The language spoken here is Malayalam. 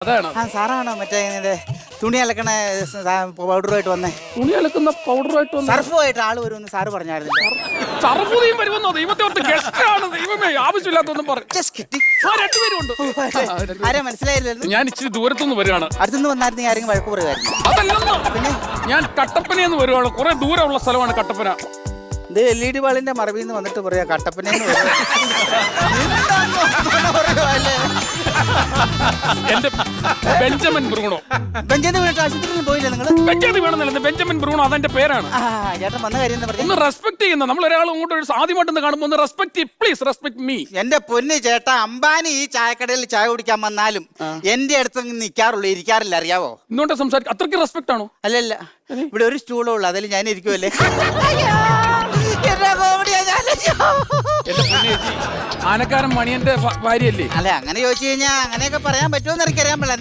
അതാണ്. ആ സാറാണോ മറ്റേ തുണി അലക്കണ പൗഡറുമായിട്ട് വന്നേ? തുണി അലക്കുന്ന പൗഡറായിട്ട് സർഫുമായിട്ട് ആള് വരുമെന്ന് സാറ് പറഞ്ഞായിരുന്നു. സർവ്വതയും വരുമെന്നോ? ദൈവത്തെ ഓർത്ത് ഗസ്റ്റാണ്. ദൈവമേ, ആവശ്യമില്ലാത്തൊന്നും പറഞ്ഞു. രണ്ടുപേരും ഉണ്ട്. ആരാ മനസ്സിലായില്ലല്ലോ? ഞാൻ ഇച്ചിരി ദൂരത്തുനിന്ന് വരികയാണ്. അടുത്തുനിന്ന് വന്നായിരുന്നു ആരെങ്കിലും വഴക്ക് പറയുമായിരുന്നു. അതല്ലെന്നോ, പിന്നെ ഞാൻ കട്ടപ്പനയെന്ന് വരുവാണ്. കുറെ ദൂരമുള്ള സ്ഥലമാണ് കട്ടപ്പന. ഇത് LED വാളിന്റെ മറവിന്ന് വന്നിട്ട് പറയാ കട്ടപ്പനയെന്ന് എന്റെ ബെഞ്ചമിൻ ബ്രൂണോ. ബെഞ്ചമിൻ വീട്ട് ആശുപത്രിയിൽ പോയില്ലേ നിങ്ങള്? ബെഞ്ചമിൻ ബ്രൂണോ അതെന്റെ പേരാണ്. ചേട്ടൻ വന്ന കാര്യം എന്താ ഒന്ന് റെസ്പെക്ട് ചെയ്യുന്ന നമ്മൾ ഒരാൾ ഇങ്ങോട്ട് ആദ്യമായിട്ടൊന്ന് കാണുമ്പോൾ ഒന്ന് റെസ്പെക്ട്, പ്ലീസ് റെസ്പെക്ട് മീ. എന്റെ പൊന്ന് ചേട്ടാ, അംബാനി ഈ ചായക്കടയിൽ ചായ കുടിക്കാൻ വന്നാലും എന്റെ അടുത്ത് നിൽക്കാറുള്ളൂ, ഇരിക്കാറില്ല, അറിയാവോ? ഇന്നോട്ട് സംസാരിക്കും. അത്രയ്ക്ക് റെസ്പെക്ട് ആണോ? അല്ലല്ല, ഇവിടെ ഒരു സ്റ്റൂളേ ഉള്ളു, അതിൽ ഞാൻ ഇരിക്കുമല്ലേ. എന്റെ പൊന്നേച്ചി, ആനക്കാരൻ മണിയന്റെ ഭാര്യയല്ലേ? അല്ലെ, അങ്ങനെ ചോദിച്ചു കഴിഞ്ഞാൽ അങ്ങനെയൊക്കെ പറയാൻ പറ്റുമോ എന്ന് എനിക്കറിയാൻ പറ്റില്ല.